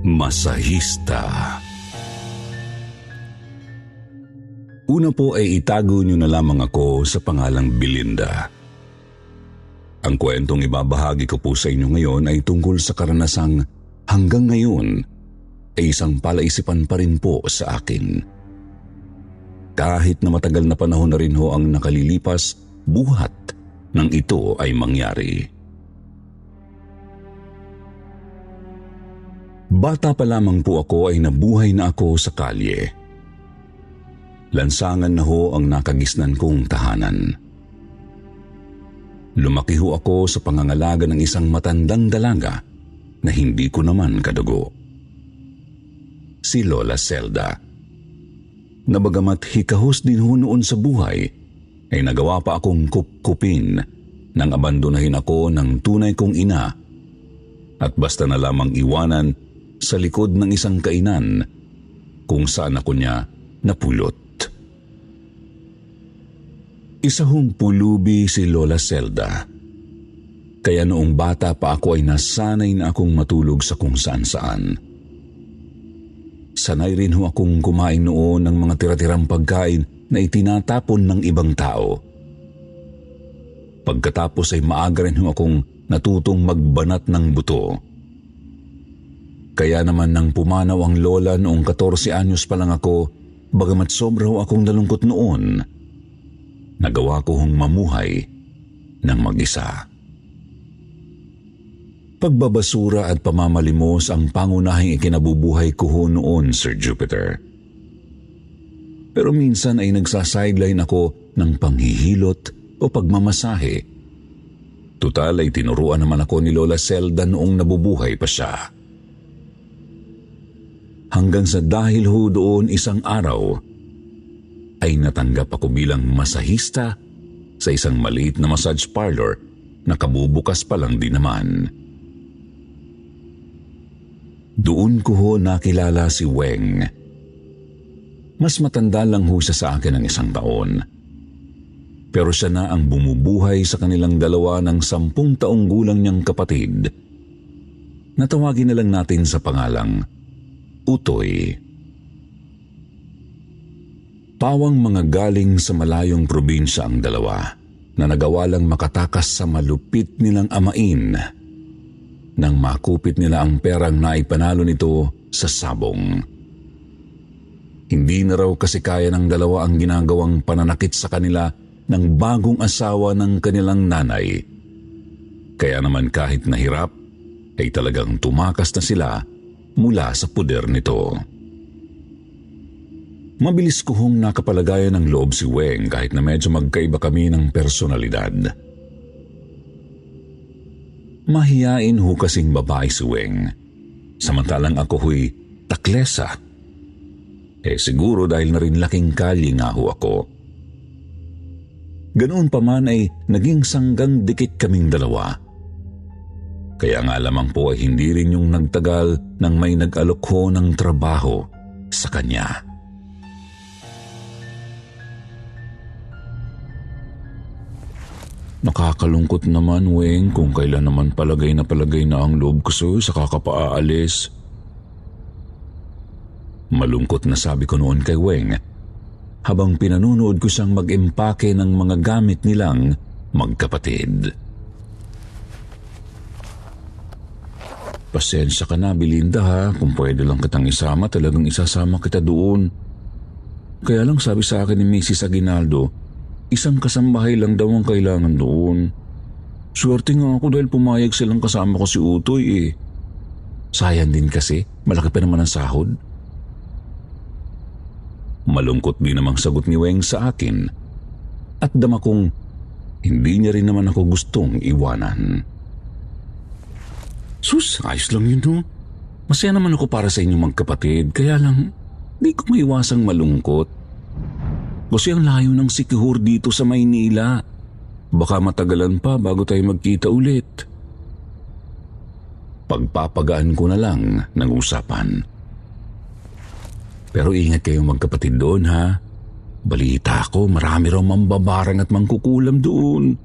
masahista. Una po ay itago niyo na lamang ako sa pangalang Belinda. Ang kwentong ibabahagi ko po sa inyo ngayon ay tungkol sa karanasang hanggang ngayon ay isang palaisipan pa rin po sa akin. Kahit na matagal na panahon na rin ho ang nakalilipas, buhat nang ito ay mangyari. Bata pa lamang po ako ay nabuhay na ako sa kalye. Lansangan na ho ang nakagisnan kong tahanan. Lumaki ho ako sa pangangalaga ng isang matandang dalaga na hindi ko naman kadugo. Si Lola Zelda. Nabagamat hikahos din ho noon sa buhay, ay nagawa pa akong kupkupin nang abandonahin ako ng tunay kong ina at basta na lamang iwanan sa likod ng isang kainan kung saan ako niya napulot. Isa hong pulubi si Lola Zelda. Kaya noong bata pa ako ay nasanay na akong matulog sa kung saan-saan. Sanay rin ho akong kumain noon ng mga tira-tirang pagkain na itinatapon ng ibang tao. Pagkatapos ay maaga rin ho akong natutong magbanat ng buto. Kaya naman nang pumanaw ang lola noong 14 anyos pa lang ako, bagamat sobra ho akong nalungkot noon, nagawa ko hong mamuhay ng mag-isa. Pagbabasura at pamamalimos ang pangunahing ikinabubuhay ko ho noon, Sir Jupiter. Pero minsan ay nagsasideline ako ng panghihilot o pagmamasahe. Tutal ay tinuruan naman ako ni Lola Zelda noong nabubuhay pa siya. Hanggang sa dahil ho doon isang araw, ay natanggap ako bilang masahista sa isang maliit na massage parlor na kabubukas pa lang din naman. Doon ko ho nakilala si Weng. Mas matanda lang ho siya sa akin ng 1 taon. Pero siya na ang bumubuhay sa kanilang dalawa ng 10 taong gulang niyang kapatid. Natawagin na lang natin sa pangalang Utoy. Pawang mga galing sa malayong probinsya ang dalawa na nagawa lang makatakas sa malupit nilang amain nang makupit nila ang perang naipanalo nito sa sabong. Hindi na raw kasi kaya ng dalawa ang ginagawang pananakit sa kanila ng bagong asawa ng kanilang nanay. Kaya naman kahit nahirap, ay talagang tumakas na sila mula sa puder nito. Mabilis ko hong nakapalagayan ng loob si Weng kahit na medyo magkaiba kami ng personalidad. Mahiyain ho kasing babae si Weng, samantalang ako huy taklesa. Siguro dahil na rin laking kalye nga ho ako. Ganoon pa man ay naging sanggang dikit kaming dalawa. Kaya nga lamang po ay hindi rin yung nagtagal nang may nag-alok ho ng trabaho sa kanya. Nakakalungkot naman, Weng, kung kailan naman palagay na ang loob ko sa kakapaalis. Malungkot na sabi ko noon kay Weng habang pinanunood ko siyang mag-empake ng mga gamit nilang magkapatid. Pasensya ka na, Belinda ha, kung pwede lang kitang isama, talagang isasama kita doon. Kaya lang sabi sa akin ni Mrs. Aguinaldo, isang kasambahay lang daw ang kailangan doon. Swerte nga ako dahil pumayag silang kasama ko si Utoy . Sayang din kasi, malaki pa naman ang sahod. Malungkot din namang sagot ni Weng sa akin at dama kong hindi niya rin naman ako gustong iwanan. Sus, ayos lang yun no. Masaya naman ako para sa inyong magkapatid, kaya lang di ko maiwasang malungkot. Kasi ang layo ng sikihor dito sa Maynila. Baka matagalan pa bago tayo magkita ulit. Pagpapagaan ko na lang ng usapan. Pero ingat kayong magkapatid doon ha. Balita ko marami raw mambabarang at mangkukulam doon.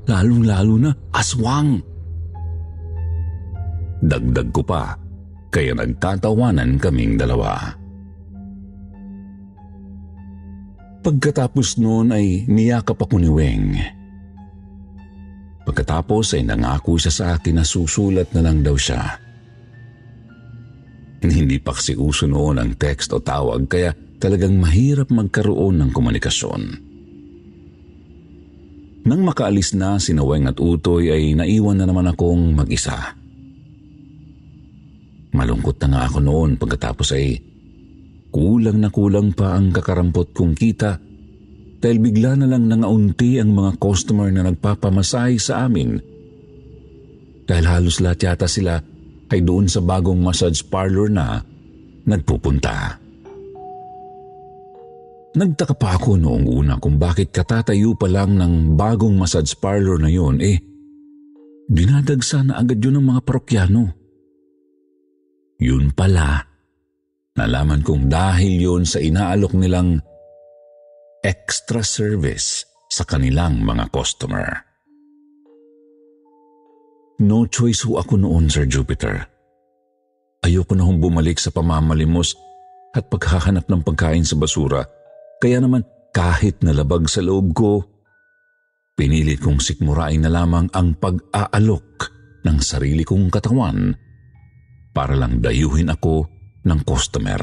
Lalong-lalo na aswang. Dagdag ko pa kaya nagtatawanan kaming dalawa. Pagkatapos noon ay niyakap ako ni Weng. Pagkatapos ay nangako siya sa akin na susulat na lang daw siya. Hindi pa kasi uso noon ang text o tawag kaya talagang mahirap magkaroon ng komunikasyon. Nang makaalis na sina Weng at Utoy ay naiwan na naman akong mag-isa. Malungkot na nga ako noon pagkatapos ay kulang na kulang pa ang kakarampot kong kita dahil bigla na lang nangaunti ang mga customer na nagpapamasahe sa amin. Dahil halos lahat yata sila ay doon sa bagong massage parlor na nagpupunta. Nagtaka pa ako noong una kung bakit katatayo pa lang ng bagong massage parlor na yon dinadagsa na agad yun ng mga parokyano. Yun pala, nalaman kong dahil yun sa inaalok nilang extra service sa kanilang mga customer. No choice ho ako noon, Sir Jupiter. Ayoko na hong bumalik sa pamamalimos at paghahanap ng pagkain sa basura, kaya naman kahit nalabag sa loob ko, pinilit kong sikmurain na lamang ang pag-aalok ng sarili kong katawan para lang dayuhin ako ng customer.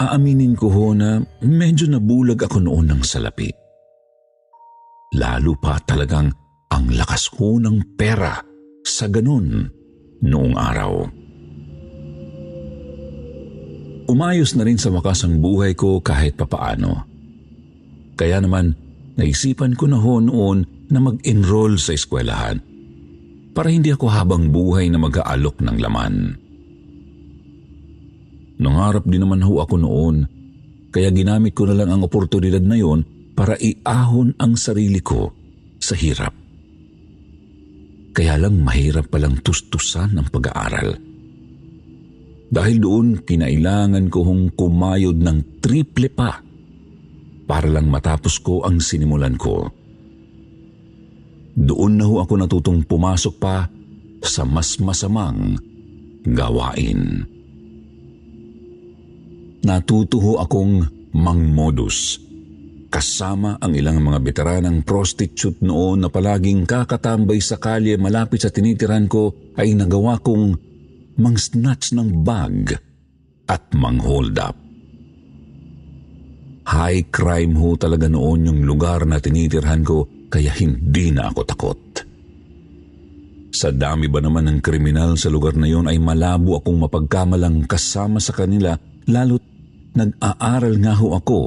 Aaminin ko ho na medyo nabulag ako noon ng salapi. Lalo pa talagang ang lakas ko ng pera sa ganun noong araw. Umayos na rin sa wakas ang buhay ko kahit papaano. Kaya naman naisipan ko na ho noon na mag-enroll sa eskwelahan para hindi ako habang buhay na mag-aalok ng laman. Nangarap din naman ho ako noon, kaya ginamit ko na lang ang oportunidad na yon para iahon ang sarili ko sa hirap. Kaya lang mahirap palang tustusan ang pag-aaral. Dahil doon kinailangan ko hong kumayod ng triple pa para lang matapos ko ang sinimulan ko. Doon na ho ako natutong pumasok pa sa mas masamang gawain. Natuto ho akong mangmodus kasama ang ilang mga veteranang prostitute noon na palaging kakatambay sa kalye malapit sa tinitiran ko ay nagawa kong mang-snatch ng bag at mang-hold up. High crime ho talaga noon yung lugar na tinitirhan ko kaya hindi na ako takot. Sa dami ba naman ng kriminal sa lugar na yon ay malabo akong mapagkamalang kasama sa kanila lalo't nag-aaral nga ho ako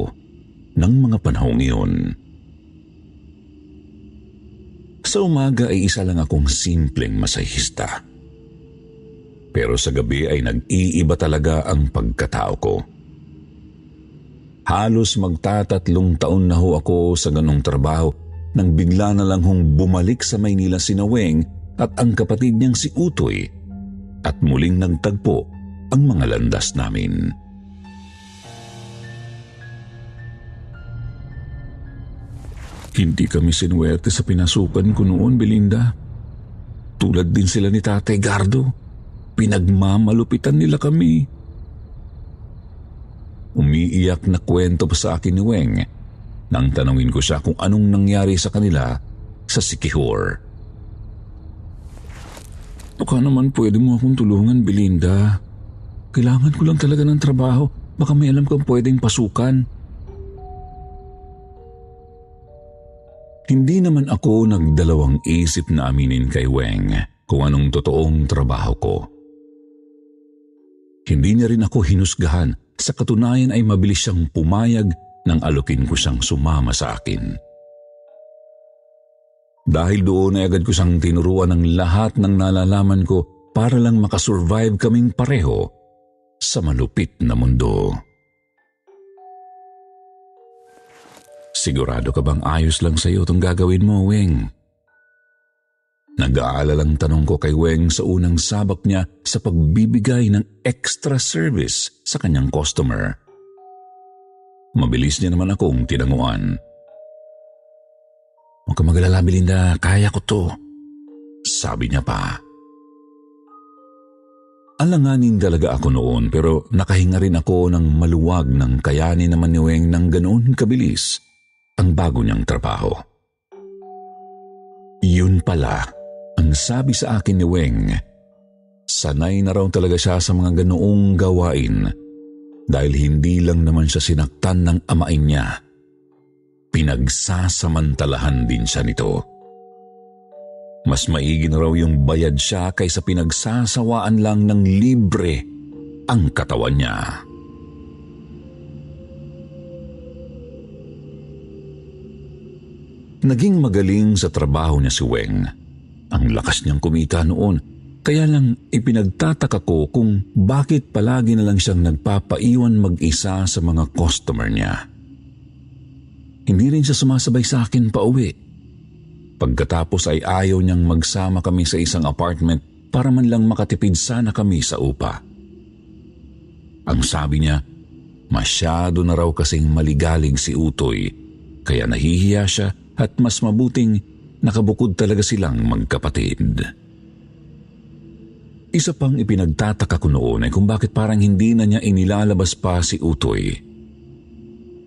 ng mga panahong iyon. Sa umaga ay isa lang akong simpleng masahista. Pero sa gabi ay nag-iiba talaga ang pagkatao ko. Halos magtatatlong taon na ho ako sa ganong trabaho nang bigla na lang hong bumalik sa Maynila si Weng at ang kapatid niyang si Utoy at muling nagtagpo ang mga landas namin. Hindi kami sinuwerte sa pinasukan ko noon, Belinda. Tulad din sila ni Tatay Gardo. Pinagmamalupitan nila kami. Umiiyak na kwento pa sa akin ni Weng nang tanungin ko siya kung anong nangyari sa kanila sa Siquijor. Baka naman pwede mo akong tulungan, Belinda. Kailangan ko lang talaga ng trabaho. Baka may alam kang pwedeng pasukan. Hindi naman ako nagdalawang isip na aminin kay Weng kung anong totoong trabaho ko. Hindi niya rin ako hinusgahan. Sa katunayan ay mabilis siyang pumayag nang alukin ko siyang sumama sa akin. Dahil doon ay agad ko siyang tinuruan ng lahat ng nalalaman ko para lang makasurvive kaming pareho sa malupit na mundo. Sigurado ka bang ayos lang sa'yo itong gagawin mo, Weng? Nag-aalalang tanong ko kay Weng sa unang sabak niya sa pagbibigay ng extra service sa kanyang customer. Mabilis niya naman akong tinanguan. Huwag ka mag-alala, Belinda, kaya ko to. Sabi niya pa. Alanganin talaga ako noon pero nakahinga rin ako ng maluwag nang kayanin naman ni Weng ng ganoon kabilis ang bago niyang trabaho. Yun pala, ang sabi sa akin ni Weng, sanay na raw talaga siya sa mga ganoong gawain dahil hindi lang naman siya sinaktan ng amain niya. Pinagsasamantalahan din siya nito. Mas maigi na raw yung bayad siya kaysa pinagsasawaan lang ng libre ang katawan niya. Naging magaling sa trabaho niya si Weng. Ang lakas niyang kumita noon, kaya lang ipinagtataka ko kung bakit palagi na lang siyang nagpapaiwan mag-isa sa mga customer niya. Hindi rin siya sumasabay sa akin pauwi. Pagkatapos ay ayaw niyang magsama kami sa isang apartment para man lang makatipid sana kami sa upa. Ang sabi niya, masyado na raw kasing maligalig si Utoy, kaya nahihiya siya at mas mabuting nakabukod talaga silang magkapatid. Isa pang ipinagtataka ko noon ay kung bakit parang hindi na niya inilalabas pa si Utoy.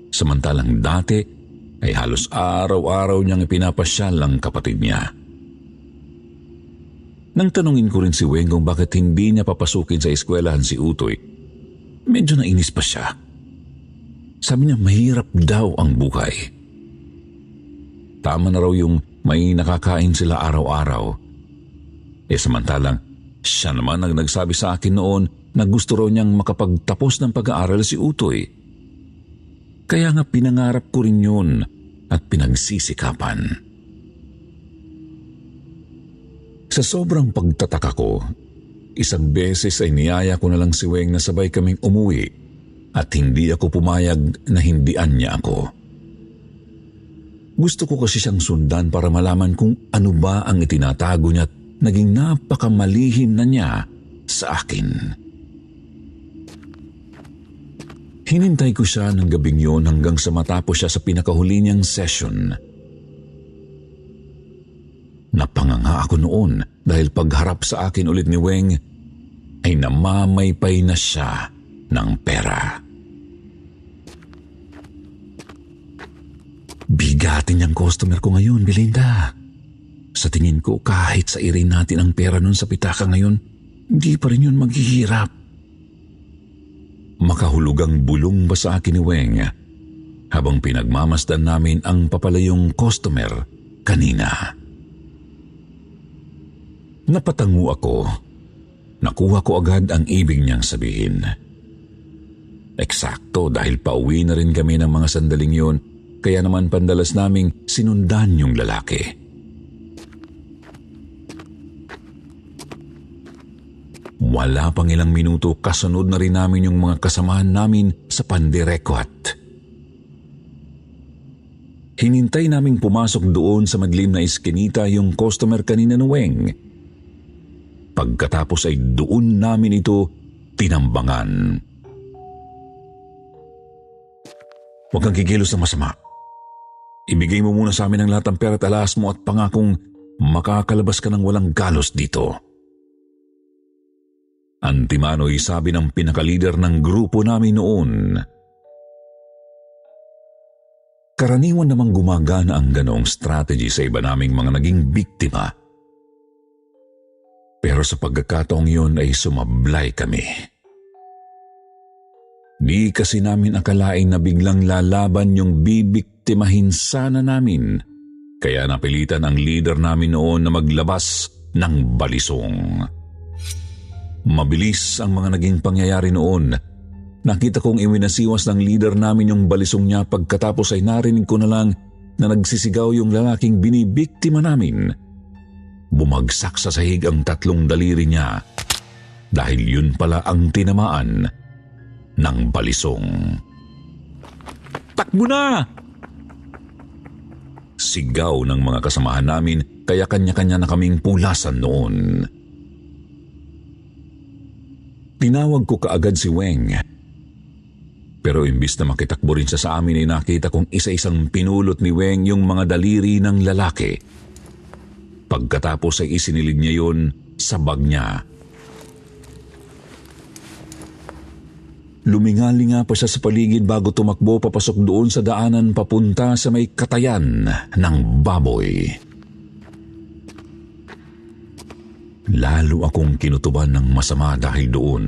Samantalang dati, ay halos araw-araw niyang ipinapasyal ang kapatid niya. Nang tanungin ko rin si Weng kung bakit hindi niya papasukin sa eskwelahan si Utoy, medyo nainis pa siya. Sabi niya mahirap daw ang buhay. Tama na raw yung may nakakain sila araw-araw. Samantalang siya naman ang nagsabi sa akin noon na gusto raw niyang makapagtapos ng pag-aaral si Utoy. Kaya nga pinangarap ko rin yun at pinagsisikapan. Sa sobrang pagtataka ko, isang beses ay niyaya ko na lang si Weng na sabay kaming umuwi at hindi ako pumayag na hindian niya ako. Gusto ko kasi siyang sundan para malaman kung ano ba ang itinatago niya at naging napakamalihim na niya sa akin. Hinintay ko siya ng gabing yun hanggang sa matapos siya sa pinakahuli niyang session. Napanganga ako noon dahil pagharap sa akin ulit ni Weng ay namamaypay na siya ng pera. Bigatin niyang customer ko ngayon, Belinda. Sa tingin ko kahit sa irin natin ang pera nun sa pitaka ngayon, hindi pa rin yun maghihirap. Makahulugang bulong ba sa akin ni Weng habang pinagmamasdan namin ang papalayong customer kanina. Napatango ako. Nakuha ko agad ang ibig niyang sabihin. Eksakto dahil pauwi na rin kami ng mga sandaling yun, kaya naman pandalas naming sinundan yung lalaki. Wala pang ilang minuto kasunod na rin namin yung mga kasamahan namin sa pandirekwat. Hinintay naming pumasok doon sa madilim na iskinita yung customer kanina ni Weng. Pagkatapos ay doon namin ito tinambangan. Huwag kang kikilos na masama. Ibigay mo muna sa amin ang lahat ng pera at alahas mo at pangakong makakalabas ka ng walang galos dito. Antimano'y sabi ng pinakalider ng grupo namin noon. Karaniwan namang gumagana ang ganoong strategy sa iba naming mga naging biktima. Pero sa pagkakataong yun ay sumablay kami. Di kasi namin akalain na biglang lalaban yung bibiktimahin sana namin. Kaya napilitan ang leader namin noon na maglabas ng balisong. Mabilis ang mga naging pangyayari noon. Nakita kong iwinasiwas ng leader namin yung balisong niya pagkatapos ay narinig ko na lang na nagsisigaw yung lalaking binibiktima namin. Bumagsak sa sahig ang 3 daliri niya dahil yun pala ang tinamaan ng balisong. Takbo na! Sigaw ng mga kasamahan namin kaya kanya-kanya na kaming pulasan noon. Tinawag ko kaagad si Weng. Pero imbis na makitakbo rin siya sa amin ay nakita kong isa-isang pinulot ni Weng yung mga daliri ng lalaki. Pagkatapos ay isinilig niya yun sa bag niya. Lumingalinga pa siya sa paligid bago tumakbo papasok doon sa daanan papunta sa may katayan ng baboy. Lalo akong kinutuban ng masama dahil doon.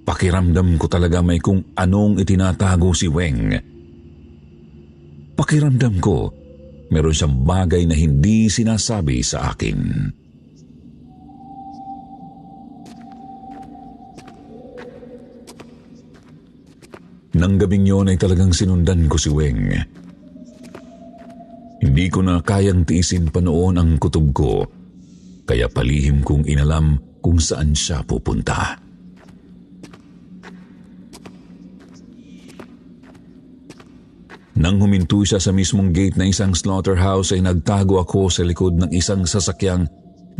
Pakiramdam ko talaga may kung anong itinatago si Weng. Pakiramdam ko meron siyang bagay na hindi sinasabi sa akin. Nang gabing yun ay talagang sinundan ko si Weng. Hindi ko na kayang tiisin pa noon ang kutob ko, kaya palihim kong inalam kung saan siya pupunta. Nang huminto siya sa mismong gate ng isang slaughterhouse ay nagtago ako sa likod ng isang sasakyang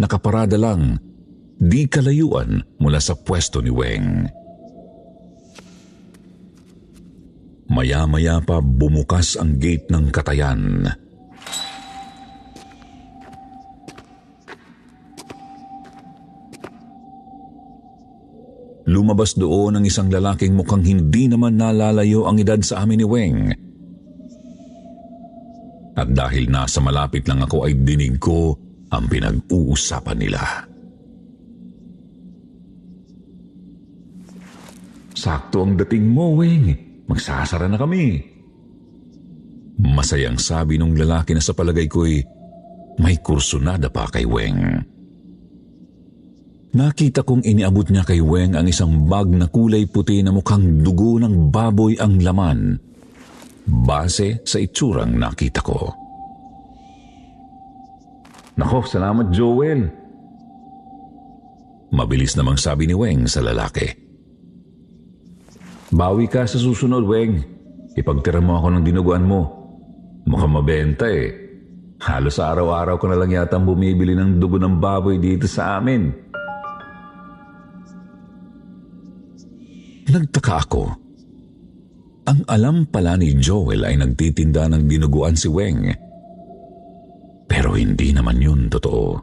nakaparada lang, di kalayuan mula sa pwesto ni Weng. Maya-maya pa bumukas ang gate ng katayan. Lumabas doon ang isang lalaking mukhang hindi naman nalalayo ang edad sa amin ni Weng. At dahil nasa malapit lang ako ay dinig ko ang pinag-uusapan nila. "Sakto ang dating mo, Weng. Magsasara na kami." Masayang sabi nung lalaki na sa palagay ko'y may kursunada pa kay Weng. Nakita kong iniabot niya kay Weng ang isang bag na kulay puti na mukhang dugo ng baboy ang laman, base sa itsurang nakita ko. "Nako, salamat Joel." Mabilis namang sabi ni Weng sa lalaki. "Bawi ka sa susunod, Weng. Ipagtira mo ako ng dinuguan mo. Mukhang mabenta eh. Halos araw-araw ko na lang yata bumibili ng dugo ng baboy dito sa amin." Nagtaka ako. Ang alam pala ni Joel ay nagtitinda ng dinuguan si Weng. Pero hindi naman yun totoo.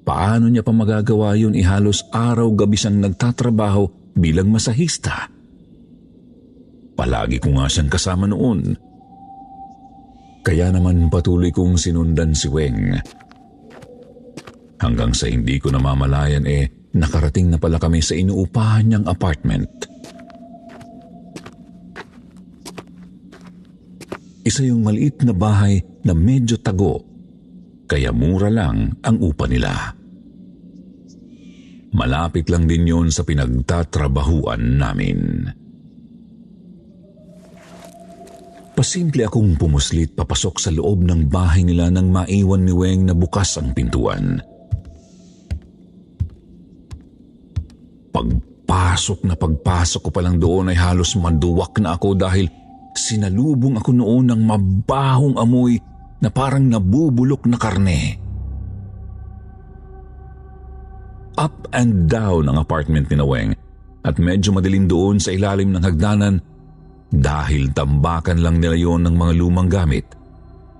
Paano niya pa magagawa yun? Halos araw-gabi siyang nagtatrabaho bilang masahista. Palagi ko nga siyang kasama noon. Kaya naman patuloy kong sinundan si Weng. Hanggang sa hindi ko namamalayan nakarating na pala kami sa inuupahan niyang apartment. Isa yung maliit na bahay na medyo tago, kaya mura lang ang upa nila. Malapit lang din yun sa pinagtatrabahuan namin. Pasimple akong pumuslit papasok sa loob ng bahay nila nang maiwan ni Weng na bukas ang pintuan. Pagpasok ko pa lang doon ay halos maduwak na ako dahil sinalubong ako noon ng mabahong amoy na parang nabubulok na karne. Up and down ang apartment ni Weng at medyo madilim doon sa ilalim ng hagdanan dahil tambakan lang nila yon ng mga lumang gamit.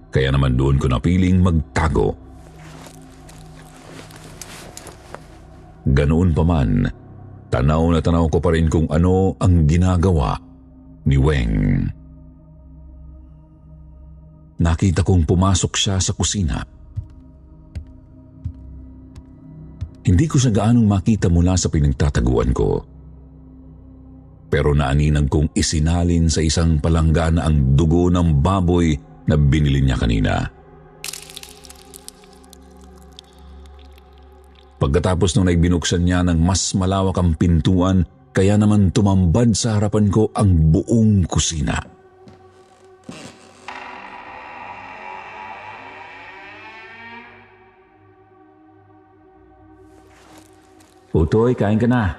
Kaya naman doon ko napiling magtago. Ganoon pa man, tanaw na tanaw ko pa rin kung ano ang ginagawa ni Weng. Nakita kong pumasok siya sa kusina. Hindi ko siya gaanong makita mula sa pinagtataguan ko. Pero naaninag kong isinalin sa isang palanggana ang dugo ng baboy na binili niya kanina. Pagkatapos nung naibinuksan niya ng mas malawak ang pintuan, kaya naman tumambad sa harapan ko ang buong kusina. "Utoy, kain ka na."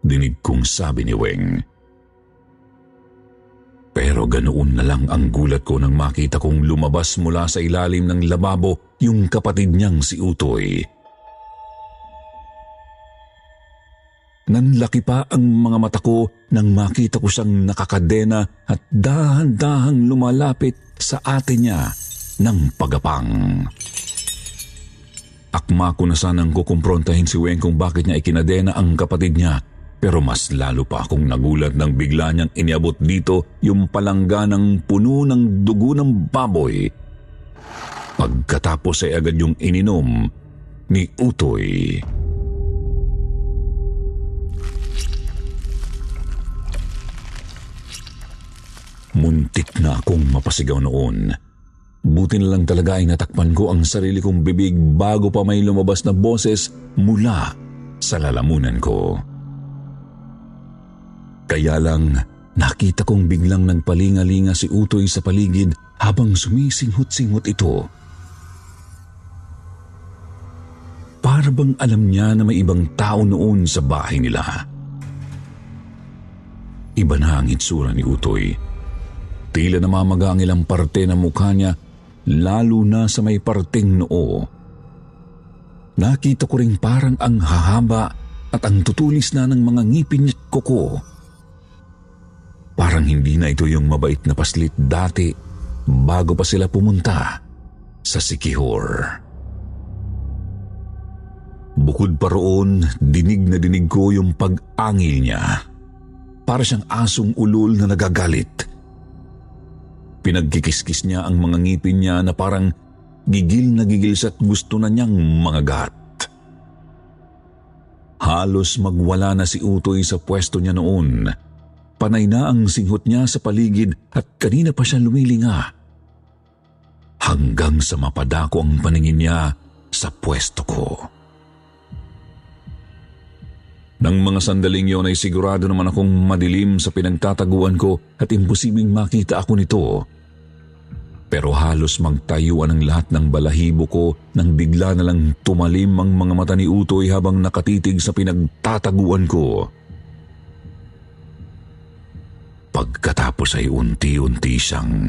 Dinig kong sabi ni Weng. Pero ganoon na lang ang gulat ko nang makita kong lumabas mula sa ilalim ng lababo yung kapatid niyang si Utoy. Nanlaki pa ang mga mata ko nang makita ko siyang nakakadena at dahan-dahang lumalapit sa ate niya ng pagapang. Akma ko na sanang kukumprontahin si Weng kung bakit niya ikinadena ang kapatid niya, pero mas lalo pa akong nagulat nang bigla niyang iniabot dito yung palangganang puno ng dugo ng baboy. Pagkatapos ay agad yung ininom ni Utoy. Muntik na akong mapasigaw noon. Buti na lang talaga ay natakpan ko ang sarili kong bibig bago pa may lumabas na boses mula sa lalamunan ko. Kaya lang, nakita kong biglang nagpalingalinga si Utoy sa paligid habang sumisinghot-singhot ito. Para bang alam niya na may ibang tao noon sa bahay nila. Iba na ang itsura ni Utoy. Tila namamaga ang ilang parte ng mukha niya, lalo na sa may parteng noo. Nakita ko rin parang ang hahaba at ang tutulis na ng mga ngipin at kuko. Parang hindi na ito yung mabait na paslit dati bago pa sila pumunta sa Siquijor. Bukod pa roon, dinig na dinig ko yung pag-angil niya. Para siyang asong ulol na nagagalit. Pinagkikiskis niya ang mga ngipin niya na parang gigil na gigil siya at gusto na niyang mangagat. Halos magwala na si Utoy sa pwesto niya noon. Panay na ang singhot niya sa paligid at kanina pa siya lumilinga. Hanggang sa mapadako ang paningin niya sa pwesto ko. Nang mga sandaling yon ay sigurado naman akong madilim sa pinagtataguan ko at imposibleng makita ako nito. Pero halos magtayuan ang lahat ng balahibo ko nang bigla na lang tumalim ang mga mata ni Utoy habang nakatitig sa pinagtataguan ko. Pagkatapos ay unti-unti siyang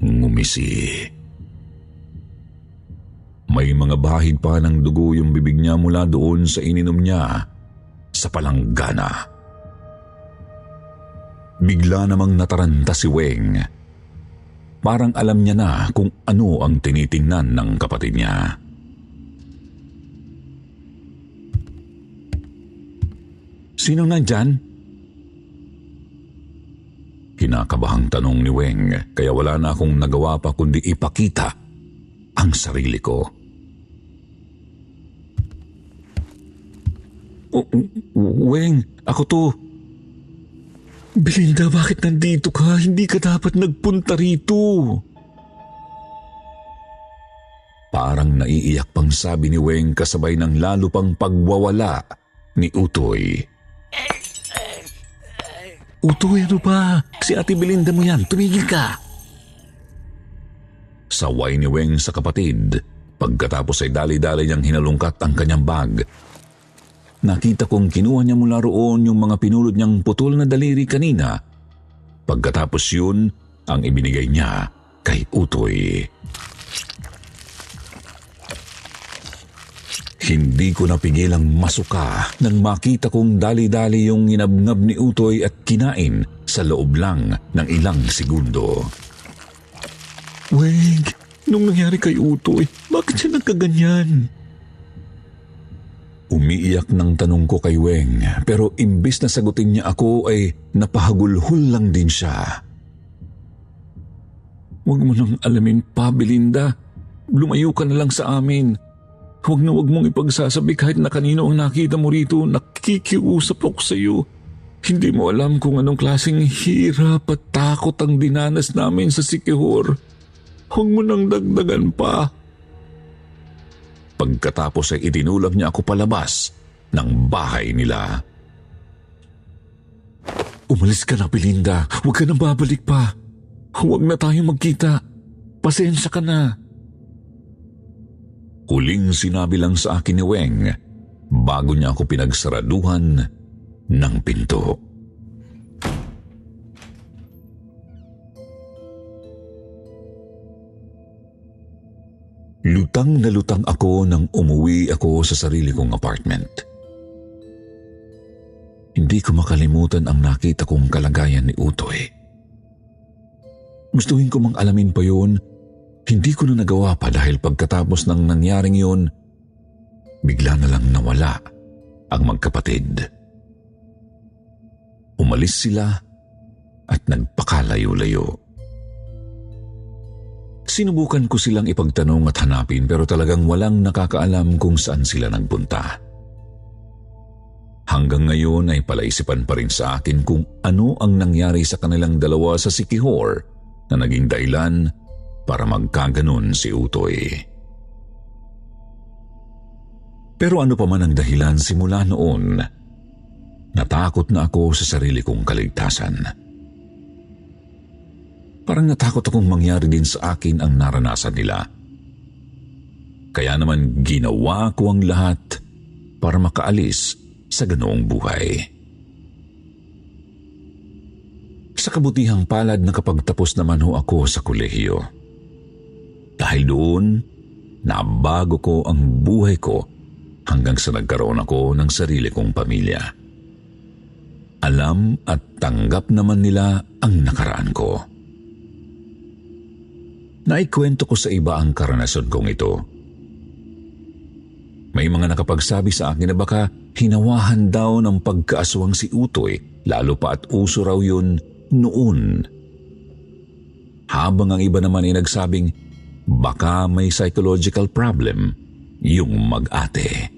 ngumisi. May mga bahid pa ng dugo yung bibig niya mula doon sa ininom niya sa palanggana. Bigla namang nataranta si Weng. Parang alam niya na kung ano ang tinitingnan ng kapatid niya. "Sino nandyan?" Kinakabahang tanong ni Weng, kaya wala na akong nagawa pa kundi ipakita ang sarili ko. Weng, ako to. Belinda, bakit nandito ka? Hindi ka dapat nagpunta rito. Parang naiiyak pang sabi ni Weng kasabay ng lalo pang pagwawala ni Utoy. Utoy, ano ba? Si Ate Belinda mo yan. Tumigil ka. Saway ni Weng sa kapatid. Pagkatapos ay dali-dali niyang hinalungkat ang kanyang bag. Nakita kong kinuha niya mula roon yung mga pinulot niyang putol na daliri kanina. Pagkatapos yun, ang ibinigay niya kay Utoy. Hindi ko napigilang masuka nang makita kong dali-dali yung inabngab ni Utoy at kinain sa loob lang ng ilang segundo. Weng, nung nangyari kay Utoy, bakit siya nagkaganyan? Umiiyak ng tanong ko kay Weng, pero imbis na sagutin niya ako ay napahagulhol lang din siya. Huwag mo nang alamin pa, Belinda. Lumayo ka na lang sa amin. Huwag mong ipagsasabi kahit na kanino ang nakita mo rito. Nakikiusap ako sa iyo. Hindi mo alam kung anong klaseng hirap at takot ang dinanas namin sa Siquijor. Huwag mo nang dagdagan pa. Pagkatapos ay itinulak niya ako palabas ng bahay nila. Umalis ka na, Belinda. Huwag ka nang babalik pa. Huwag na tayong magkita. Pasensya ka na. Huling sinabi lang sa akin ni Weng bago niya ako pinagsaraduhan ng pinto. Lutang na lutang ako nang umuwi ako sa sarili kong apartment. Hindi ko makalimutan ang nakita kong kalagayan ni Utoy. Gustuhin ko mang alamin pa yun, hindi ko na nagawa pa dahil pagkatapos ng nangyaring yun, bigla na lang nawala ang magkapatid. Umalis sila at nagpakalayo-layo. Sinubukan ko silang ipagtanong at hanapin pero talagang walang nakakaalam kung saan sila nagpunta. Hanggang ngayon ay palaisipan pa rin sa akin kung ano ang nangyari sa kanilang dalawa sa Siquijor na naging dahilan para magkaganon si Utoy. Pero ano pa man ang dahilan, simula noon, natakot na ako sa sarili kong kaligtasan. Parang natakot akong mangyari din sa akin ang naranasan nila. Kaya naman ginawa ko ang lahat para makaalis sa ganoong buhay. Sa kabutihang palad nakapagtapos naman ho ako sa kolehiyo. Dahil doon, nabago ko ang buhay ko hanggang sa nagkaroon ako ng sarili kong pamilya. Alam at tanggap naman nila ang nakaraan ko. Naikwento ko sa iba ang karanasan kong ito. May mga nakapagsabi sa akin na baka hinawahan daw ng pagkaaswang si Utoy, lalo pa at uso raw yun noon. Habang ang iba naman ay nagsabing baka may psychological problem yung mag-ate.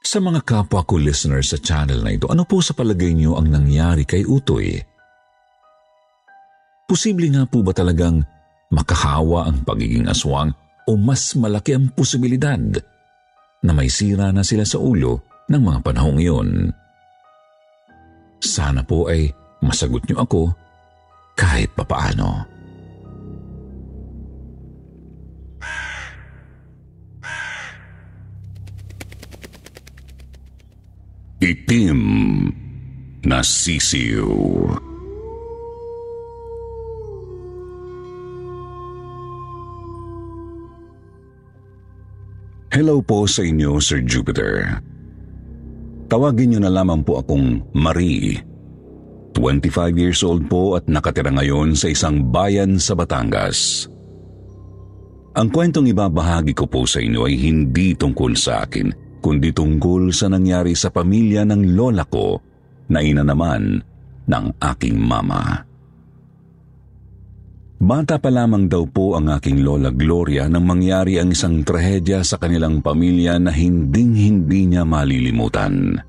Sa mga kapwa ko listeners sa channel na ito, ano po sa palagay niyo ang nangyari kay Utoy? Posible nga po ba talagang makahawa ang pagiging aswang o mas malaki ang posibilidad na may sira na sila sa ulo ng mga panahong iyon? Sana po ay masagot niyo ako kahit papaano. Itim na sisiw. Hello po sa inyo, Sir Jupiter. Tawagin niyo na lamang po akong Marie. 25 years old po at nakatira ngayon sa isang bayan sa Batangas. Ang kwentong ibabahagi ko po sa inyo ay hindi tungkol sa akin, kundi tungkol sa nangyari sa pamilya ng lola ko na ina naman ng aking mama. Bata pa lamang daw po ang aking lola Gloria nang mangyari ang isang trahedya sa kanilang pamilya na hinding-hindi niya malilimutan.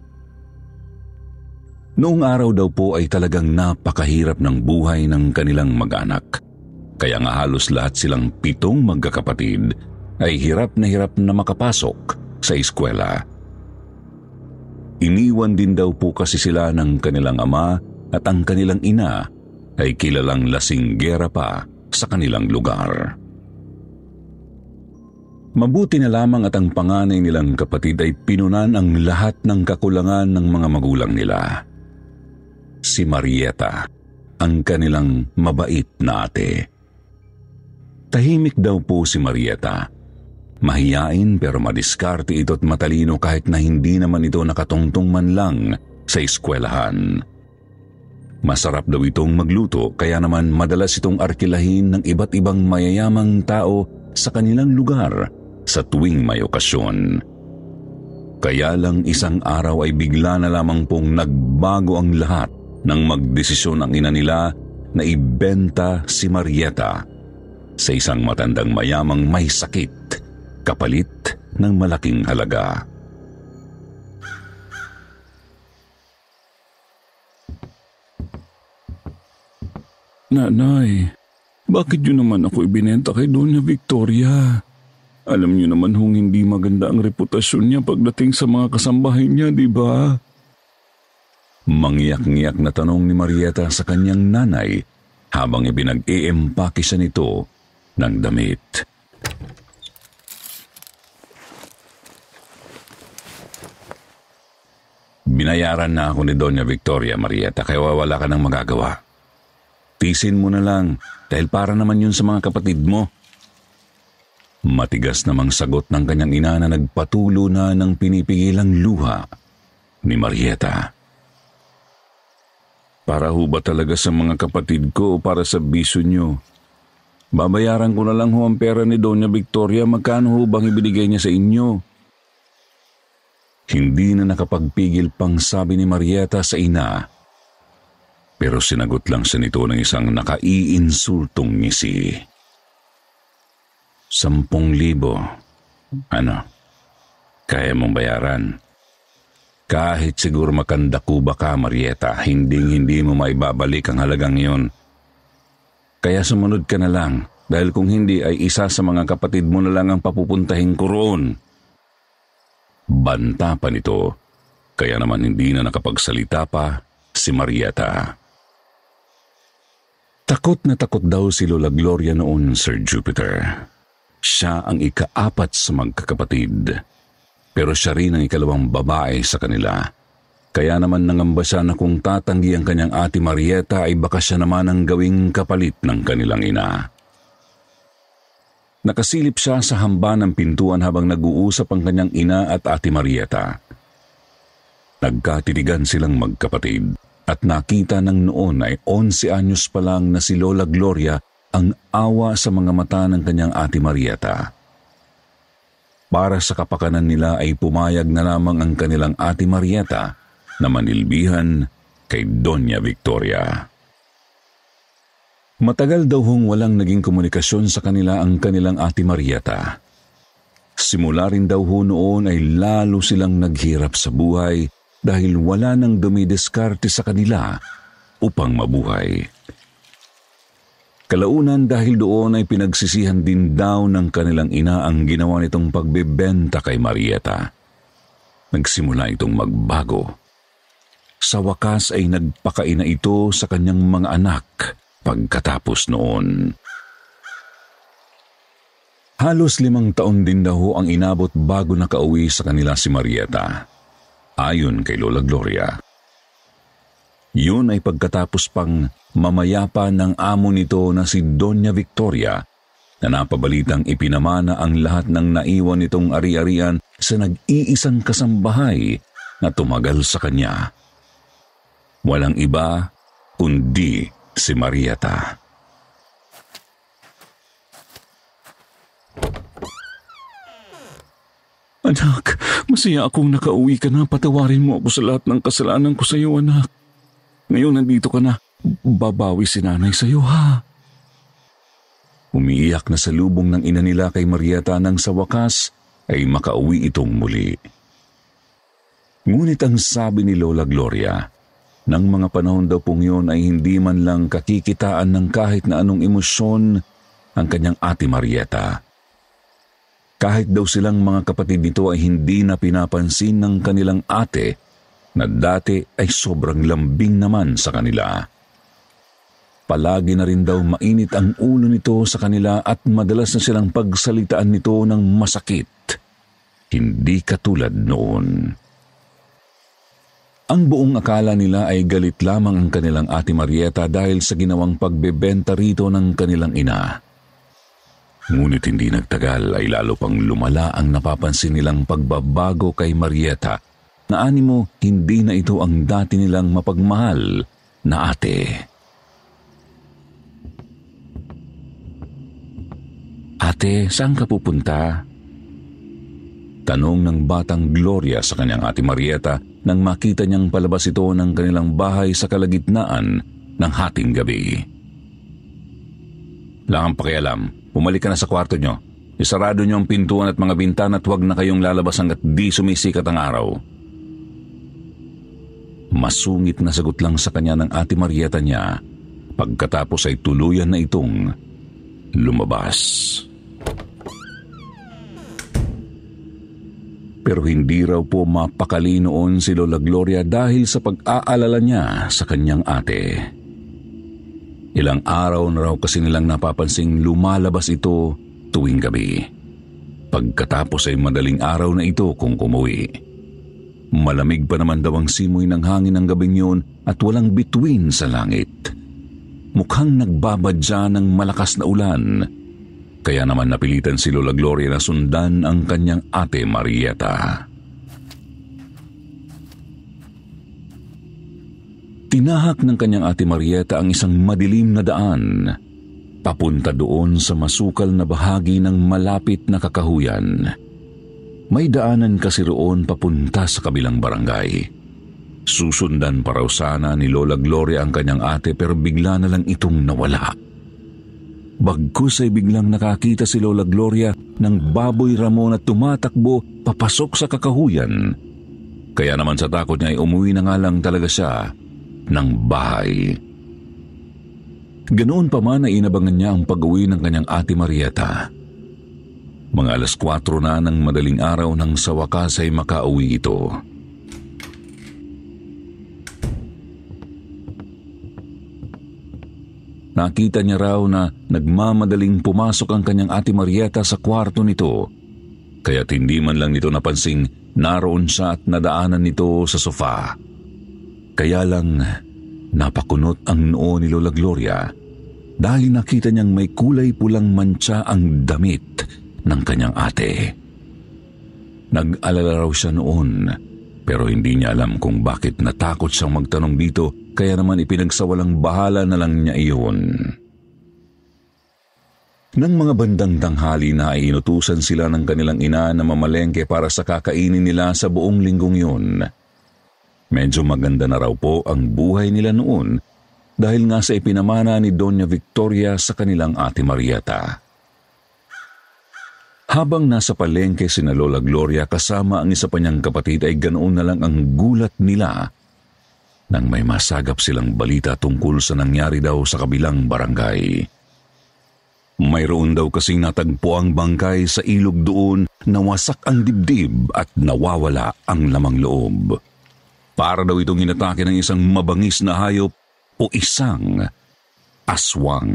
Noong araw daw po ay talagang napakahirap ng buhay ng kanilang mag-anak. Kaya nga halos lahat silang 7 magkakapatid ay hirap na makapasok sa eskwela. Iniwan din daw po kasi sila ng kanilang ama at ang kanilang ina ay kilalang lasinggera pa sa kanilang lugar. Mabuti na lamang at ang panganay nilang kapatid ay pinunan ang lahat ng kakulangan ng mga magulang nila. Si Marieta, ang kanilang mabait na ate. Tahimik daw po si Marieta. Mahiyain pero madiskarte ito at matalino kahit na hindi naman ito nakatungtong man lang sa eskwelahan. Masarap daw itong magluto kaya naman madalas itong arkilahin ng iba't ibang mayayamang tao sa kanilang lugar sa tuwing may okasyon. Kaya lang isang araw ay bigla na lamang pong nagbago ang lahat nang magdesisyon ang ina nila na ibenta si Marieta sa isang matandang mayamang may sakit kapalit ng malaking halaga. Nanay, bakit yun naman ako ibinenta kay Doña Victoria? Alam niyo naman hong hindi maganda ang reputasyon niya pagdating sa mga kasambahay niya, di ba? Mangyak-ngyak na tanong ni Marieta sa kanyang nanay habang ibinag-iempake siya nito ng damit. Binayaran na ako ni Doña Victoria, Marieta, kaya wala ka nang magagawa. Tisin mo na lang dahil para naman yun sa mga kapatid mo. Matigas namang sagot ng kanyang ina na nagpatulo na ng pinipigilang luha ni Marieta. Para ho ba talaga sa mga kapatid ko o para sa bisyo nyo? Babayaran ko na lang ho ang pera ni Doña Victoria. Magkano ho bang ibinigay niya sa inyo? Hindi na nakapagpigil pang sabi ni Marieta sa ina. Pero sinagot lang siya nito ng isang nakaiinsultong ngisi. 10,000. Ano? Kaya mong bayaran? Kahit siguro makandakuba ka, Marieta, hindi mo maibabalik ang halagang iyon. Kaya sumunod ka na lang, dahil kung hindi ay isa sa mga kapatid mo na lang ang papupuntahin ko roon. Banta pa nito, kaya naman hindi na nakapagsalita pa si Marieta. Takot na takot daw si Lola Gloria noon, Sir Jupiter. Siya ang ika-4 sa magkakapatid, pero siya rin ang ikalawang babae sa kanila. Kaya naman nangamba siya na kung tatanggi ang kanyang ate Marieta ay baka siya naman ang gawing kapalit ng kanilang ina. Nakasilip siya sa hamba ng pintuan habang nag-uusap ang kanyang ina at ate Marieta. Nagkatitigan silang magkapatid at nakita ng noon ay 11 anyos pa lang na si Lola Gloria ang awa sa mga mata ng kanyang ate Marieta. Para sa kapakanan nila ay pumayag na lamang ang kanilang ate Marieta na manilbihan kay Doña Victoria. Matagal daw hong walang naging komunikasyon sa kanila ang kanilang ate Marieta. Simula rin daw ho noon ay lalo silang naghirap sa buhay dahil wala nang dumidiskarte sa kanila upang mabuhay. Kalaunan dahil doon ay pinagsisihan din daw ng kanilang ina ang ginawa nitong pagbebenta kay Marieta. Nagsimula itong magbago. Sa wakas ay nagpakaina ito sa kanyang mga anak pagkatapos noon. Halos 5 taon din daw ang inabot bago nakauwi sa kanila si Marieta. Ayon kay Lola Gloria. Yun ay pagkatapos pang mamayapa ng amo nito na si Doña Victoria na napabalitang ipinamana ang lahat ng naiwan nitong ari-arian sa nag-iisang kasambahay na tumagal sa kanya. Walang iba kundi si Marieta. Anak, masaya akong nakauwi ka na. Patawarin mo ako sa lahat ng kasalanan ko sa iyo, anak. Ngayon nandito ka na. Babawi si nanay sa iyo, ha? Umiiyak na sa lubong ng ina nila kay Marieta nang sa wakas ay makauwi itong muli. Ngunit ang sabi ni Lola Gloria, nang mga panahon daw pong yun ay hindi man lang kakikitaan ng kahit na anong emosyon ang kanyang ate Marieta. Kahit daw silang mga kapatid nito ay hindi na pinapansin ng kanilang ate na dati ay sobrang lambing naman sa kanila. Palagi na rin daw mainit ang ulo nito sa kanila at madalas na silang pagsalitaan nito ng masakit. Hindi katulad noon. Ang buong akala nila ay galit lamang ang kanilang ate Marieta dahil sa ginawang pagbebenta rito ng kanilang ina. Ngunit hindi nagtagal ay lalo pang lumala ang napapansin nilang pagbabago kay Marieta na animo hindi na ito ang dati nilang mapagmahal na ate. Ate, saan ka pupunta? Tanong ng batang Gloria sa kanyang ate Marieta nang makita niyang palabas ito ng kanilang bahay sa kalagitnaan ng hating gabi. Lang ang pakialam, bumalik ka na sa kwarto niyo. Isarado niyo ang pintuan at mga bintana at huwag na kayong lalabas hanggat di sumisikat ang araw. Masungit na sagot lang sa kanya ng ate Marieta niya. Pagkatapos ay tuluyan na itong lumabas. Pero hindi raw po mapakali noon si Lola Gloria dahil sa pag-aalala niya sa kanyang ate. Ilang araw na raw kasi nilang napapansing lumalabas ito tuwing gabi. Pagkatapos ay madaling araw na ito kung umuwi. Malamig pa naman daw ang simoy ng hangin ng gabing yun at walang bituin sa langit. Mukhang nagbabadya ng malakas na ulan. Kaya naman napilitan si Lola Gloria na sundan ang kanyang ate Marieta. Tinahak ng kanyang ate Marieta ang isang madilim na daan. papunta doon sa masukal na bahagi ng malapit na kakahuyan. May daanan kasi roon papunta sa kabilang barangay. Susundan pa raw sana ni Lola Gloria ang kanyang ate pero bigla na lang itong nawala. Bagkus ay biglang nakakita si Lola Gloria ng baboy Ramon na tumatakbo papasok sa kakahuyan. Kaya naman sa takot niya ay umuwi na nga lang talaga siya ng bahay. Ganoon pa man ay inabangan niya ang pag-uwi ng kanyang ate Marieta. Mga 4:00 na ng madaling araw nang sa wakas ay makauwi ito. Nakita niya raw na nagmamadaling pumasok ang kanyang ate Marieta sa kwarto nito, kaya't hindi man lang nito napansing naroon siya at nadaanan nito sa sofa. Kaya lang napakunot ang noo ni Lola Gloria dahil nakita niyang may kulay pulang mantsa ang damit ng kanyang ate. Nag-alala raw siya noon pero hindi niya alam kung bakit natakot siyang magtanong dito. Kaya naman ipinagsawalang bahala na lang niya iyon. Nang mga bandang tanghali na ay inutusan sila ng kanilang ina na mamalengke para sa kakainin nila sa buong linggong yun. Medyo maganda na raw po ang buhay nila noon dahil nga sa ipinamana ni Doña Victoria sa kanilang ate Marieta. Habang nasa palengke sina Lola Gloria kasama ang isa pa niyang kapatid ay ganoon na lang ang gulat nila nang may masagap silang balita tungkol sa nangyari daw sa kabilang barangay. Mayroon daw kasing natagpo ang bangkay sa ilog doon na wasak ang dibdib at nawawala ang lamang loob. Para daw itong inatake ng isang mabangis na hayop o isang aswang.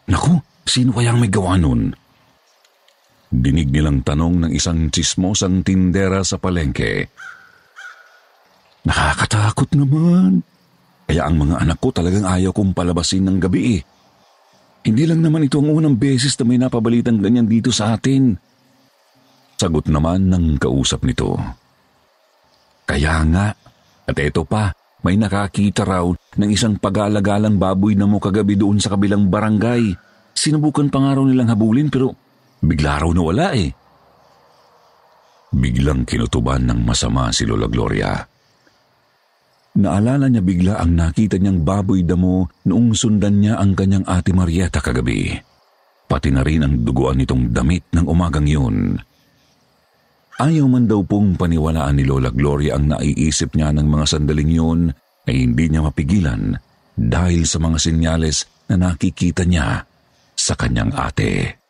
Naku, sino kayang may gawa nun? Dinig nilang tanong ng isang tsismosang tindera sa palengke. Nakakatakot naman. Kaya ang mga anak ko talagang ayaw kong palabasin ng gabi. Hindi lang naman ito ang unang beses na may napabalitang ganyan dito sa atin. Sagot naman ng kausap nito. Kaya nga, at eto pa, may nakakita raw ng isang pag-alagalang baboy na mo kagabi doon sa kabilang barangay. Sinubukan pa nga raw nilang habulin pero bigla raw nawala eh. Biglang kinutuban ng masama si Lola Gloria. Naalala niya bigla ang nakita niyang baboy damo noong sundan niya ang kanyang ate Marieta kagabi. Pati na rin ang duguan nitong damit ng umagang yun. Ayaw man daw pong paniwalaan ni Lola Gloria ang naiisip niya ng mga sandaling yun ay hindi niya mapigilan dahil sa mga senyales na nakikita niya sa kanyang ate.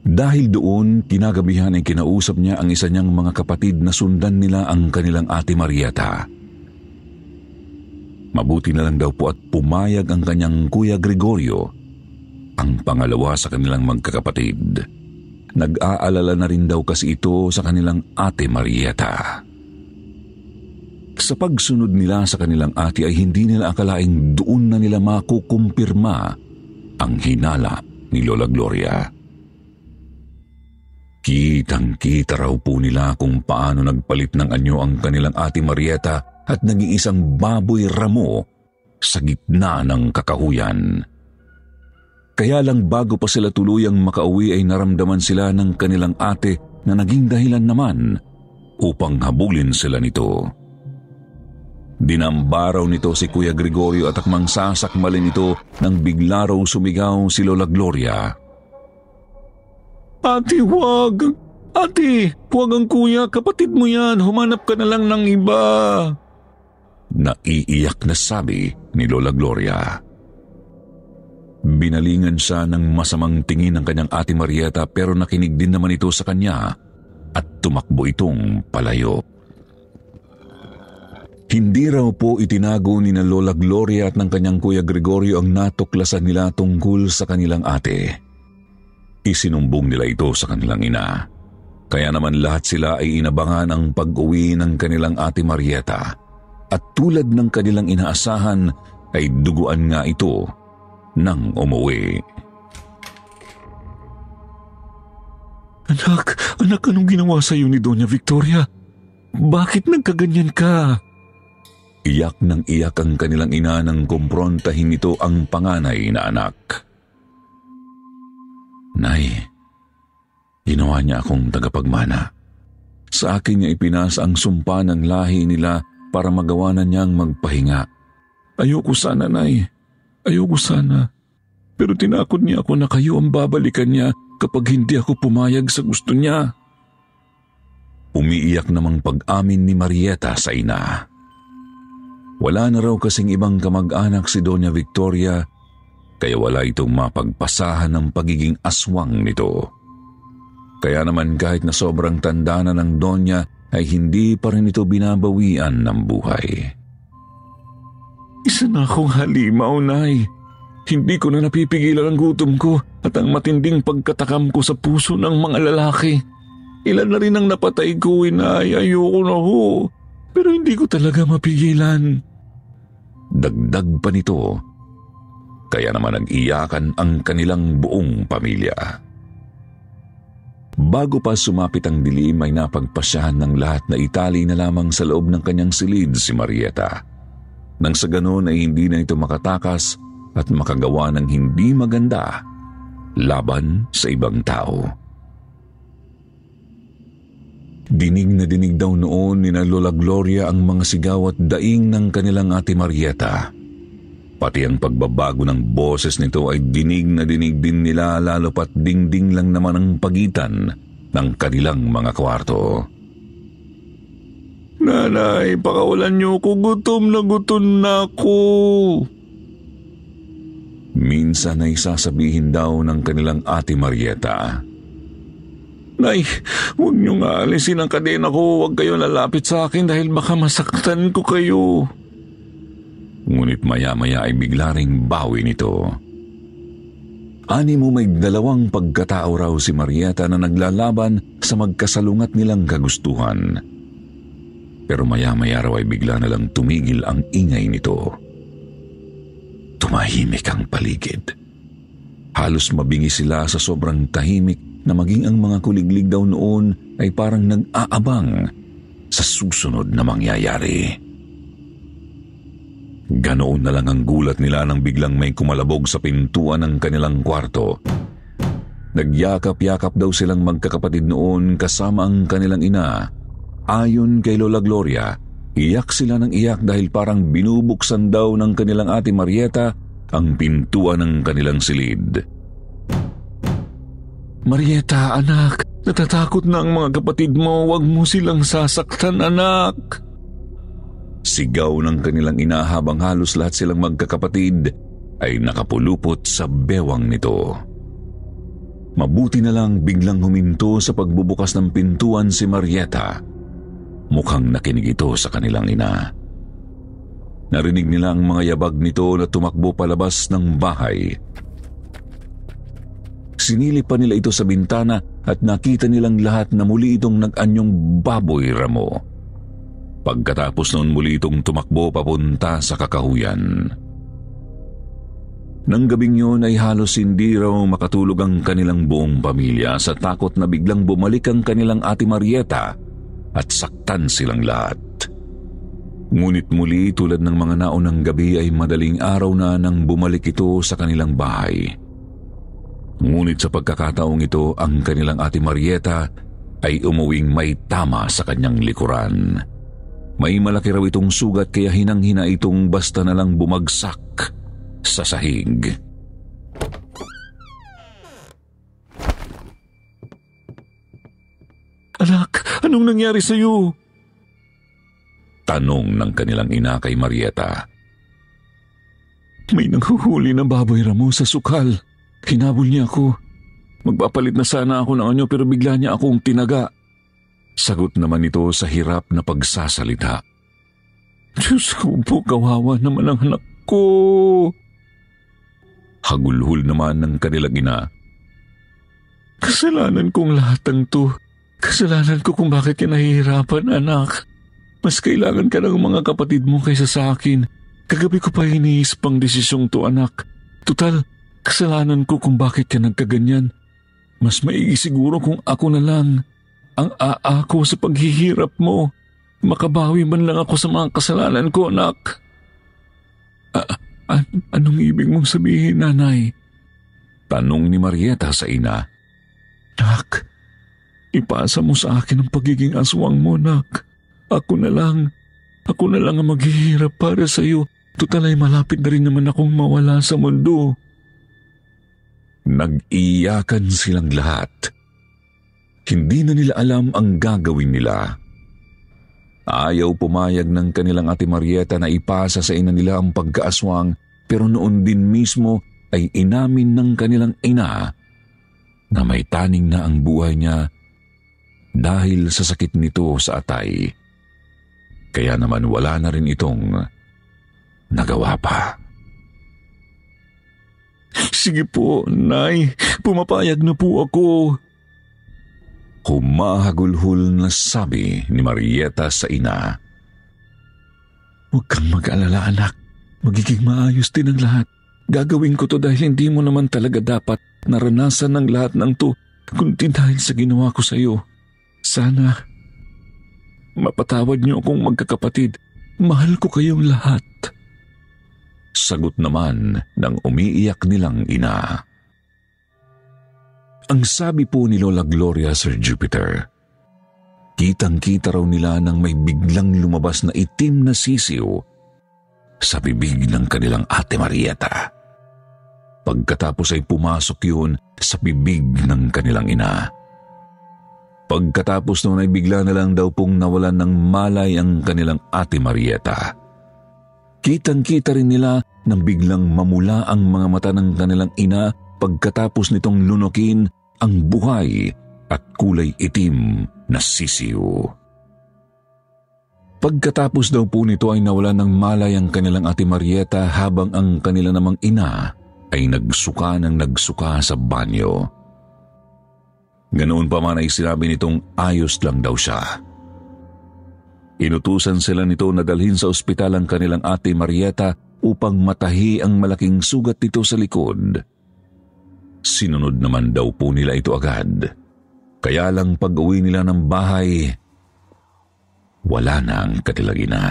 Dahil doon, kinagabihan ay kinausap niya ang isa niyang mga kapatid na sundan nila ang kanilang ate Marieta. Mabuti na lang daw po at pumayag ang kanyang kuya Gregorio, ang pangalawa sa kanilang magkakapatid. Nag-aalala na rin daw kasi ito sa kanilang ate Marieta. Sa pagsunod nila sa kanilang ate ay hindi nila akalaing doon na nila makukumpirma ang hinala ni Lola Gloria. Kitang-kita raw po nila kung paano nagpalit ng anyo ang kanilang ate Marieta at naging isang baboy ramo sa gitna ng kakahuyan. Kaya lang bago pa sila tuluyang makauwi ay naramdaman sila ng kanilang ate na naging dahilan naman upang habulin sila nito. Dinambaraw nito si Kuya Gregorio at akmang sasakmalin ito nang bigla raw sumigaw si Lola Gloria. Ate, huwag! Ate, huwag ang kuya, kapatid mo yan, humanap ka na lang ng iba. Naiiyak na sabi ni Lola Gloria. Binalingan siya ng masamang tingin ng kanyang ate Marieta pero nakinig din naman ito sa kanya at tumakbo itong palayo. Hindi raw po itinago ni na Lola Gloria at ng kanyang kuya Gregorio ang natuklasan nila tungkol sa kanilang ate. Isinumbong nila ito sa kanilang ina. Kaya naman lahat sila ay inabangan ang pag-uwi ng kanilang ate Marieta. At tulad ng kanilang inaasahan ay duguan nga ito nang umuwi. Anak, anong ginawa sa iyo ni Doña Victoria? Bakit nagkaganyan ka? Iyak ng iyak ang kanilang ina nang kumprontahin nito ang panganay na anak. Nay, ginawa niya akong tagapagmana. Sa akin niya ipinasa ang sumpa ng lahi nila para magawa na niyang magpahinga. Ayoko sana, Nay. Ayoko sana. Pero tinakot niya ako na kayo ang babalikan niya kapag hindi ako pumayag sa gusto niya. Umiiyak namang pag-amin ni Marieta sa ina. Wala na raw kasing ibang kamag-anak si Doña Victoria, kaya wala itong mapagpasahan ng pagiging aswang nito. Kaya naman kahit na sobrang tanda na ng Donya ay hindi pa rin ito binabawian ng buhay. Isa na akong halimaw, Nay. Hindi ko na napipigilan ang gutom ko at ang matinding pagkatakam ko sa puso ng mga lalaki. Ilan na rin ang napatay ko, Inay. Ayoko na ho. Pero hindi ko talaga mapigilan. Dagdag pa nito, kaya naman nag-iyakan ang kanilang buong pamilya. Bago pa sumapit ang dilim ay napagpasyahan ng lahat na itali na lamang sa loob ng kanyang silid si Marieta. Nang sa ganon ay hindi na ito makatakas at makagawa ng hindi maganda laban sa ibang tao. Dinig na dinig daw noon ni Lola Gloria ang mga sigaw at daing ng kanilang ate Marieta. Pati ang pagbabago ng boses nito ay dinig na dinig din nila, lalo pat dingding lang naman ang pagitan ng kanilang mga kwarto. Nanay, pakawalan niyo ko, gutom na ako. Minsan ay sasabihin daw ng kanilang ate Marieta, Nay, huwag niyong aalisin ang kadena ko. Huwag kayo lalapit sa akin dahil baka masaktan ko kayo. Ngunit maya-maya ay bigla ring bawi nito. Ani mo may dalawang pagkatao raw si Marieta na naglalaban sa magkasalungat nilang kagustuhan. Pero maya-maya raw ay bigla na lang tumigil ang ingay nito. Tumahimik ang paligid. Halos mabingi sila sa sobrang tahimik na maging ang mga kuliglig daw noon ay parang nag-aabang sa susunod na mangyayari. Ganoon na lang ang gulat nila nang biglang may kumalabog sa pintuan ng kanilang kwarto. Nagyakap-yakap daw silang magkakapatid noon kasama ang kanilang ina. Ayon kay Lola Gloria, iyak sila ng iyak dahil parang binubuksan daw ng kanilang ate Marieta ang pintuan ng kanilang silid. Marieta, anak, natatakot na ang mga kapatid mo. Huwag mo silang sasaktan, anak. Sigaw ng kanilang ina habang halos lahat silang magkakapatid ay nakapulupot sa bewang nito. Mabuti na lang biglang huminto sa pagbubukas ng pintuan si Marieta. Mukhang nakinig ito sa kanilang ina. Narinig nila ang mga yabag nito na tumakbo palabas ng bahay. Sinilip pa nila ito sa bintana at nakita nilang lahat na muli itong nag-anyong baboy ramo. Pagkatapos noon muli itong tumakbo papunta sa kakahuyan. Nang gabing yun ay halos hindi raw makatulog ang kanilang buong pamilya sa takot na biglang bumalik ang kanilang ate Marieta at saktan silang lahat. Ngunit muli tulad ng mga naunang gabi ay madaling araw na nang bumalik ito sa kanilang bahay. Ngunit sa pagkakataong ito, ang kanilang ate Marieta ay umuwing may tama sa kanyang likuran. May malaki raw itong sugat kaya hinang-hina itong basta na lang bumagsak sa sahig. Anak, anong nangyari sa iyo? Tanong ng kanilang ina kay Marieta. May nanghuhuli na baboy ramo sa sukal. Hinabol niya ako. Magpapalit na sana ako ng anyo pero bigla niya akong tinaga. Sagot naman ito sa hirap na pagsasalita. Diyos ko po, kawawa naman ang anak ko. Hagulhul naman ng kanilang ina. Kasalanan kong lahat ng to. Kasalanan ko kung bakit ka nahihirapan, anak. Mas kailangan ka ng mga kapatid mo kaysa sa akin. Kagabi ko pa iniisip ang desisyong to, anak. Tutal, kasalanan ko kung bakit ka nagkaganyan. Mas maigi siguro kung ako na lang ang aako sa paghihirap mo. Makabawi man lang ako sa mga kasalanan ko, anak. Anong ibig mong sabihin, nanay? Tanong ni Marieta sa ina. Nak, ipasa mo sa akin ang pagiging aswang mo, nak. Ako na lang ang maghihirap para sa iyo. Tutal ay malapit na rin naman akong mawala sa mundo. Nag-iyakan silang lahat. Hindi na nila alam ang gagawin nila. Ayaw pumayag ng kanilang ate Marieta na ipasa sa ina nila ang pagkaaswang, pero noon din mismo ay inamin ng kanilang ina na may taning na ang buhay niya dahil sa sakit nito sa atay. Kaya naman wala na rin itong nagawa pa. Sige po, Nay. Pumapayag na po ako. Humahagulhol na sabi ni Marieta sa ina. Huwag kang mag-alala, anak. Magiging maayos din ang lahat. Gagawin ko to dahil hindi mo naman talaga dapat naranasan ng lahat ng to, kundi dahil sa ginawa ko sa iyo. Sana mapatawad niyo akong magkakapatid. Mahal ko kayong lahat. Sagot naman ng umiiyak nilang ina. Ang sabi po ni Lola Gloria, Sir Jupiter, kitang-kita raw nila nang may biglang lumabas na itim na sisiw sa bibig ng kanilang ate Marieta. Pagkatapos ay pumasok yun sa bibig ng kanilang ina. Pagkatapos noon ay bigla na lang daw pong nawalan ng malay ang kanilang ate Marieta. Kitang-kita rin nila nang biglang mamula ang mga mata ng kanilang ina pagkatapos nitong lunukin ang buhay at kulay itim na sisiw. Pagkatapos daw po nito ay nawalan ng malay ang kanilang ate Marieta habang ang kanila namang ina ay nagsuka sa banyo. Ganoon pa man ay sinabi nitong ayos lang daw siya. Inutusan sila nito na dalhin sa ospital ang kanilang ate Marieta upang matahi ang malaking sugat nito sa likod. Sinunod naman daw po nila ito agad. Kaya lang pag-uwi nila ng bahay, wala na ang kanilang ina.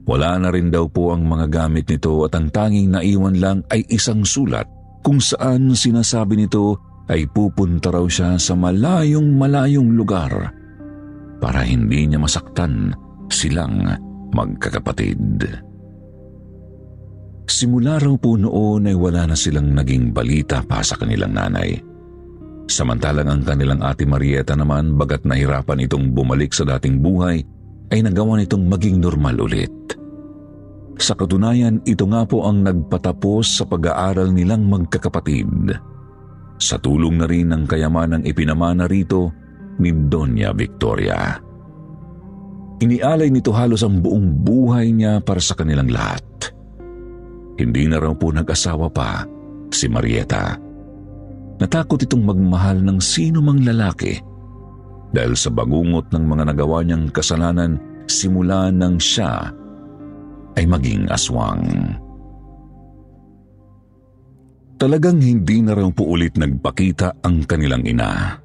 Wala na rin daw po ang mga gamit nito at ang tanging naiwan lang ay isang sulat kung saan sinasabi nito ay pupunta raw siya sa malayong lugar para hindi niya masaktan silang magkakapatid. Simula raw po noon ay wala na silang naging balita pa sa kanilang nanay. Samantalang ang kanilang ate Marieta naman, bagat nahirapan itong bumalik sa dating buhay, ay nagawa nitong maging normal ulit. Sa katunayan, ito nga po ang nagpatapos sa pag-aaral nilang magkakapatid. Sa tulong na rin ng kayamanang ipinamana rito ni Doña Victoria. Inialay nito halos ang buong buhay niya para sa kanilang lahat. Hindi na raw po nag-asawa pa si Marieta. Natakot itong magmahal ng sino mang lalaki dahil sa bangungot ng mga nagawa niyang kasalanan simula nang siya ay maging aswang. Talagang hindi na raw po ulit nagpakita ang kanilang ina.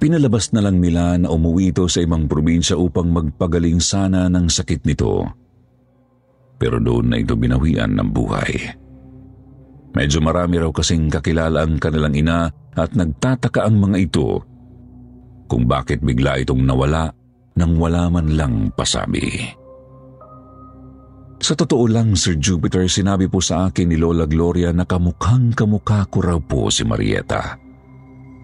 Pinalabas na lang nila na umuwi ito sa ibang probinsya upang magpagaling sana ng sakit nito. Pero doon na ito binawian ng buhay. Medyo marami raw kasing kakilala ang kanilang ina at nagtataka ang mga ito kung bakit bigla itong nawala nang wala man lang pasabi. Sa totoo lang, Sir Jupiter, sinabi po sa akin ni Lola Gloria na kamukhang-kamukha ko raw po si Marieta.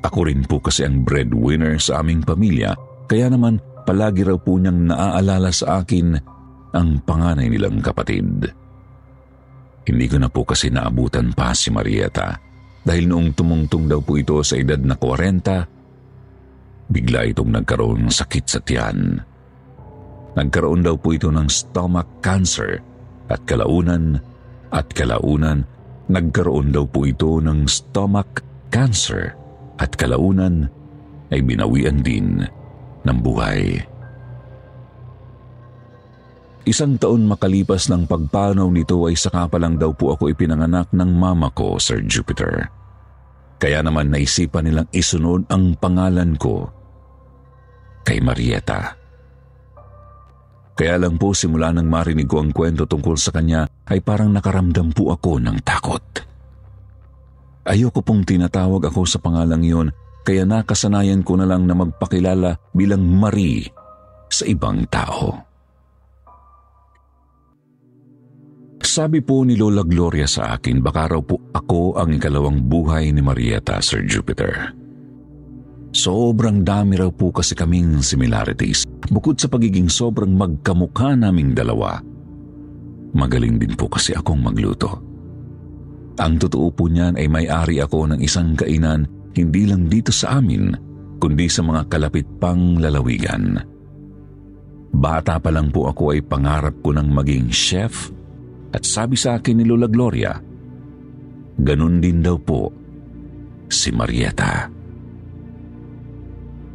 Ako rin po kasi ang breadwinner sa aming pamilya, kaya naman palagi raw po niyang naaalala sa akin ang panganay nilang kapatid. Hindi ko na po kasi naabutan pa si Marieta dahil noong tumungtong daw po ito sa edad na 40, bigla itong nagkaroon ng sakit sa tiyan. Nagkaroon daw po ito ng stomach cancer at kalaunan nagkaroon daw po ito ng stomach cancer at kalaunan ay binawian din ng buhay. 1 taon makalipas ng pagpanaw nito ay saka pa lang daw po ako ipinanganak ng mama ko, Sir Jupiter. Kaya naman naisipan nilang isunod ang pangalan ko. kay Marieta. Kaya lang po simula nang marinig ko ang kwento tungkol sa kanya ay parang nakaramdam po ako ng takot. Ayoko pong tinatawag ako sa pangalang yun, kaya nakasanayan ko na lang na magpakilala bilang Marie sa ibang tao. Sabi po ni Lola Gloria sa akin, baka raw po ako ang ikalawang buhay ni Marieta, Sir Jupiter. Sobrang dami raw po kasi kaming similarities. Bukod sa pagiging sobrang magkamukha naming dalawa, magaling din po kasi akong magluto. Ang totoo po niyan ay may-ari ako ng isang kainan hindi lang dito sa amin, kundi sa mga kalapit pang lalawigan. Bata pa lang po ako ay pangarap ko ng maging chef at sabi sa akin ni Lola Gloria, ganun din daw po si Marieta.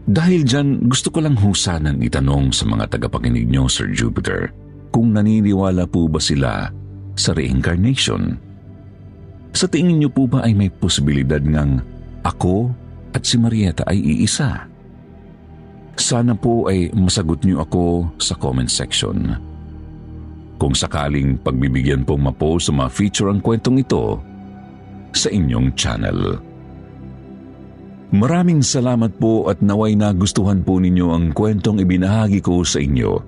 Dahil dyan, gusto ko lang husanan itanong sa mga tagapakinig nyo, Sir Jupiter, kung naniniwala po ba sila sa reincarnation? Sa tingin nyo po ba ay may posibilidad ngang ako at si Marieta ay iisa? Sana po ay masagot nyo ako sa comment section. Kung sakaling pagbibigyan pong ma-post sa mga feature ang kwentong ito sa inyong channel. Maraming salamat po at naway nagustuhan po ninyo ang kwentong ibinahagi ko sa inyo.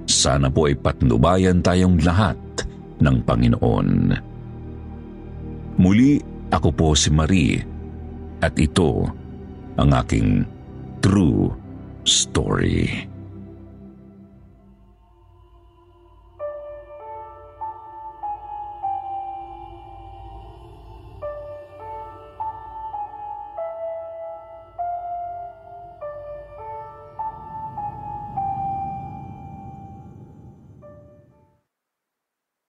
Sana po ay patnubayan tayong lahat ng Panginoon. Muli, ako po si Marie at ito ang aking true story.